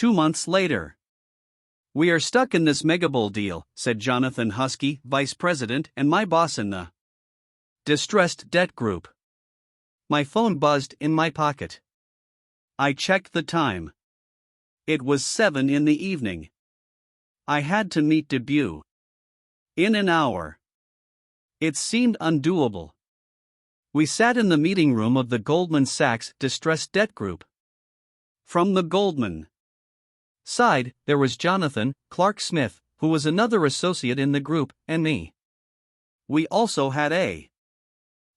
2 months later. "We are stuck in this megabowl deal," said Jonathan Husky, vice president and my boss in the distressed debt group. My phone buzzed in my pocket. I checked the time. It was 7 in the evening. I had to meet Debut in an hour. It seemed undoable. We sat in the meeting room of the Goldman Sachs Distressed Debt Group. From the Goldman side, there was Jonathan Clark Smith, who was another associate in the group, and me. We also had a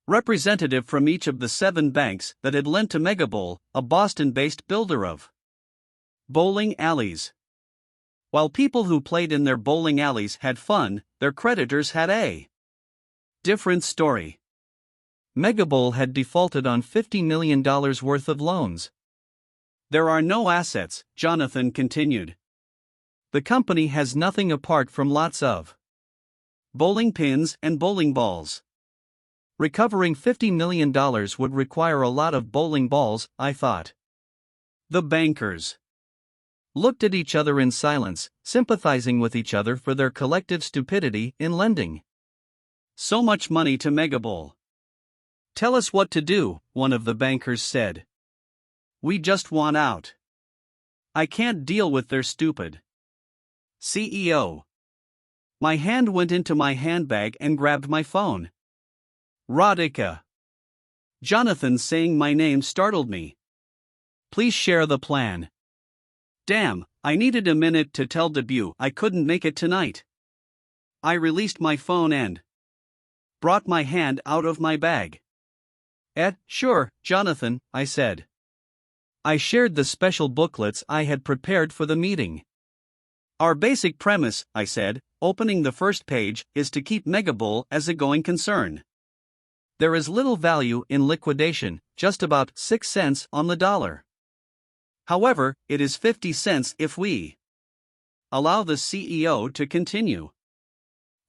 representative from each of the 7 banks that had lent to Megabowl, a Boston-based builder of bowling alleys. While people who played in their bowling alleys had fun, their creditors had a different story. Megabowl had defaulted on $50 million worth of loans. "There are no assets," Jonathan continued. "The company has nothing apart from lots of bowling pins and bowling balls. Recovering $50 million would require a lot of bowling balls," I thought. The bankers looked at each other in silence, sympathizing with each other for their collective stupidity in lending so much money to Megabowl. "Tell us what to do," one of the bankers said. "We just want out. I can't deal with their stupid CEO." My hand went into my handbag and grabbed my phone. Radhika. Jonathan saying my name startled me. "Please share the plan." Damn, I needed a minute to tell Debut I couldn't make it tonight. I released my phone and brought my hand out of my bag. Sure, Jonathan," I said. I shared the special booklets I had prepared for the meeting. "Our basic premise," I said, opening the first page, "is to keep Megabowl as a going concern. There is little value in liquidation, just about 6 cents on the dollar. However, it is 50 cents if we allow the CEO to continue.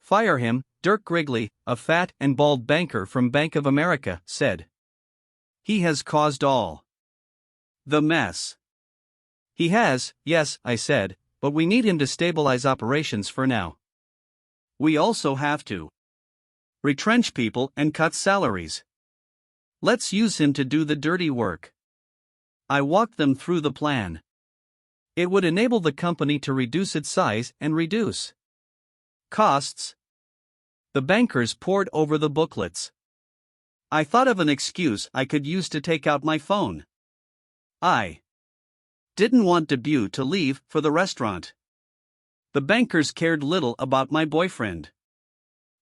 Fire him," Dirk Grigley, a fat and bald banker from Bank of America, said. "He has caused all the mess." "He has, yes," I said, "but we need him to stabilize operations for now. We also have to retrench people and cut salaries. Let's use him to do the dirty work." I walked them through the plan. It would enable the company to reduce its size and reduce costs. The bankers pored over the booklets. I thought of an excuse I could use to take out my phone. I didn't want Debut to leave for the restaurant. The bankers cared little about my boyfriend.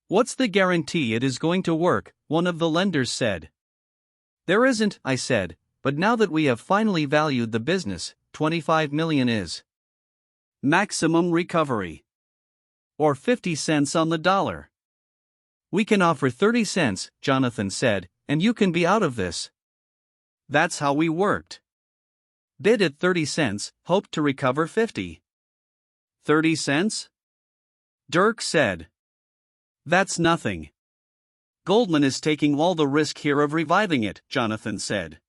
"What's the guarantee it is going to work?" one of the lenders said. "There isn't," I said, "but now that we have finally valued the business, $25 million is maximum recovery. Or 50 cents on the dollar. We can offer 30 cents, Jonathan said, and you can be out of this." That's how we worked. Bid at 30 cents, hoped to recover 50. 30 cents? Dirk said. "That's nothing. Goldman is taking all the risk here of reviving it," Jonathan said.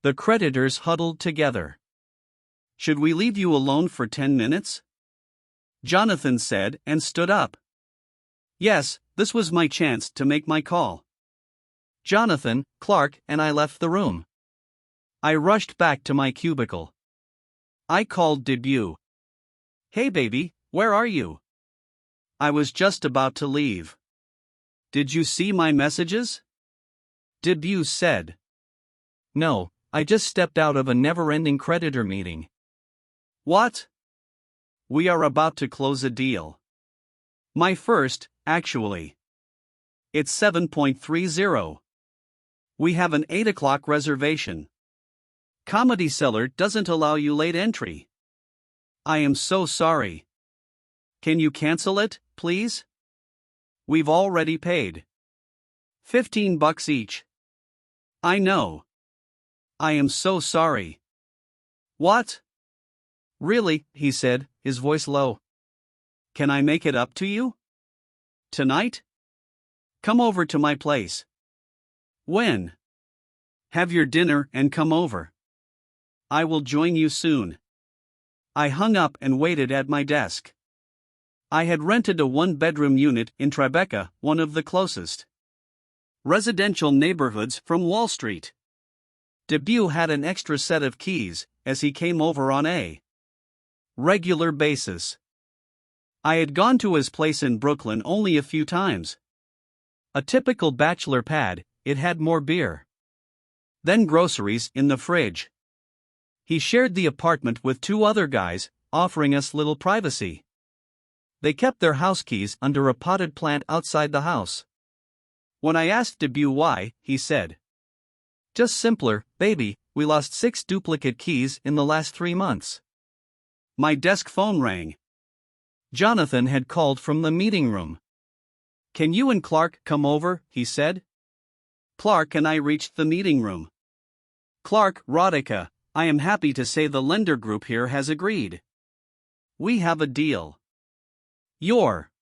The creditors huddled together. "Should we leave you alone for 10 minutes? Jonathan said and stood up. Yes, this was my chance to make my call. Jonathan, Clark, and I left the room. I rushed back to my cubicle. I called Debut. "Hey baby, where are you?" I was just about to leave. "Did you see my messages?" Debut said. "No, I just stepped out of a never-ending creditor meeting." "What?" "We are about to close a deal. My first, actually. It's 7.30. We have an 8 o'clock reservation. Comedy Cellar doesn't allow you late entry. I am so sorry. Can you cancel it, please? We've already paid $15 each." "I know. I am so sorry." "What?" "Really," he said, his voice low. "Can I make it up to you? Tonight? Come over to my place." "When?" "Have your dinner and come over. I will join you soon." I hung up and waited at my desk. I had rented a one-bedroom unit in Tribeca, one of the closest residential neighborhoods from Wall Street. Debut had an extra set of keys, as he came over on a regular basis. I had gone to his place in Brooklyn only a few times. A typical bachelor pad, it had more beer than groceries in the fridge. He shared the apartment with two other guys, offering us little privacy. They kept their house keys under a potted plant outside the house. When I asked Debut why, he said, "Just simpler, baby, we lost 6 duplicate keys in the last 3 months." My desk phone rang. Jonathan had called from the meeting room. "Can you and Clark come over?" he said. Clark and I reached the meeting room. "Clark, Rodica, I am happy to say the lender group here has agreed. We have a deal. You're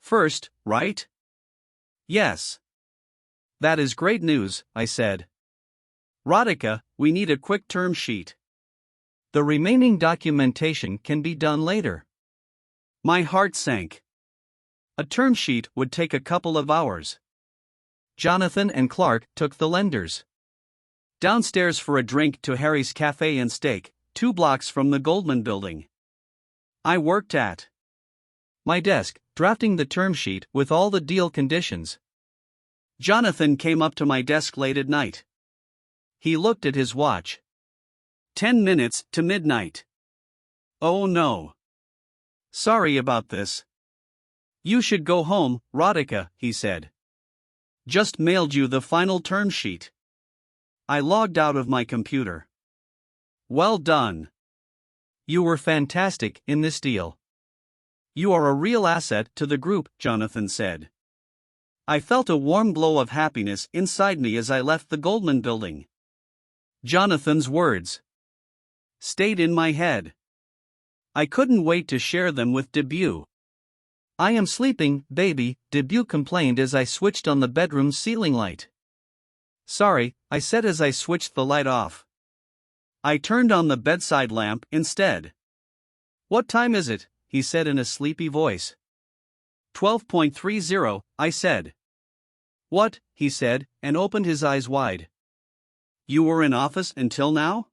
first, right?" "Yes." "That is great news," I said. "Rodica, we need a quick term sheet. The remaining documentation can be done later." My heart sank. A term sheet would take a couple of hours. Jonathan and Clark took the lenders downstairs for a drink to Harry's Cafe and Steak, 2 blocks from the Goldman Building. I worked at my desk, drafting the term sheet with all the deal conditions. Jonathan came up to my desk late at night. He looked at his watch. 10 minutes to midnight. "Oh no. Sorry about this. You should go home, Rodica," he said. "Just mailed you the final term sheet." I logged out of my computer. "Well done. You were fantastic in this deal. You are a real asset to the group," Jonathan said. I felt a warm glow of happiness inside me as I left the Goldman Building. Jonathan's words stayed in my head. I couldn't wait to share them with Debut. "I am sleeping, baby," Debut complained as I switched on the bedroom ceiling light. "Sorry," I said as I switched the light off. I turned on the bedside lamp instead. "What time is it?" he said in a sleepy voice. 12:30, I said. "What?" he said, and opened his eyes wide. "You were in office until now?"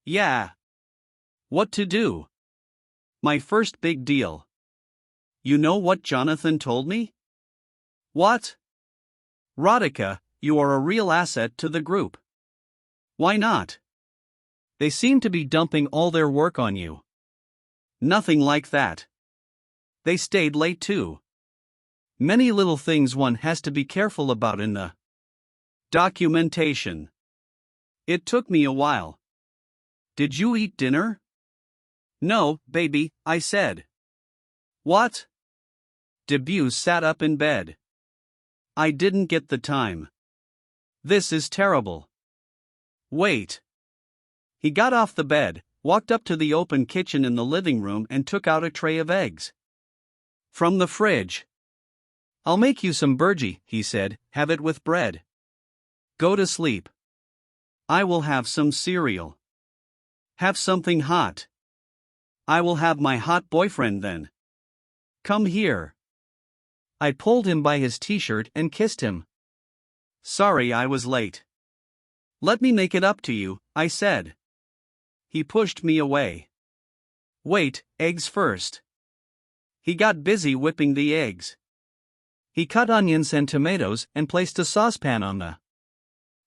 "Yeah." "What to do?" "My first big deal." "You know what Jonathan told me?" "What?" "Rodica, you are a real asset to the group." "Why not?" "They seem to be dumping all their work on you." "Nothing like that. They stayed late too. Many little things one has to be careful about in the documentation. It took me a while." "Did you eat dinner?" "No, baby," I said. "What?" Debut sat up in bed. "I didn't get the time. This is terrible." "Wait." He got off the bed, walked up to the open kitchen in the living room and took out a tray of eggs from the fridge. "I'll make you some burgee," he said, "have it with bread. Go to sleep. I will have some cereal. Have something hot. I will have my hot boyfriend then. Come here." I pulled him by his t-shirt and kissed him. "Sorry I was late." "Let me make it up to you," I said. He pushed me away. "Wait, eggs first." He got busy whipping the eggs. He cut onions and tomatoes and placed a saucepan on the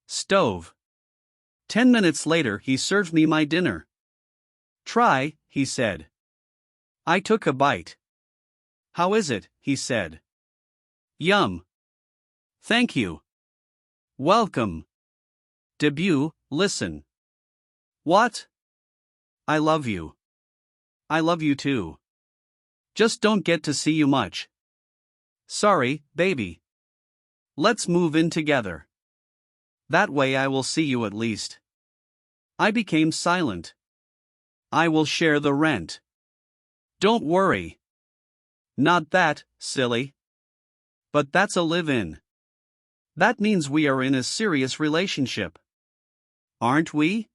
stove. 10 minutes later he served me my dinner. "Try," he said. I took a bite. "How is it?" he said. "Yum." "Thank you." "Welcome." Debut, listen. "What?" "I love you." "I love you too. Just don't get to see you much." "Sorry, baby." "Let's move in together. That way I will see you at least." I became silent. "I will share the rent." "Don't worry." "Not that, silly." "But that's a live-in. That means we are in a serious relationship." "Aren't we?"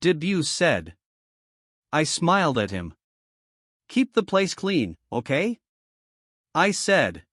Debut said. I smiled at him. Keep the place clean, okay? I said.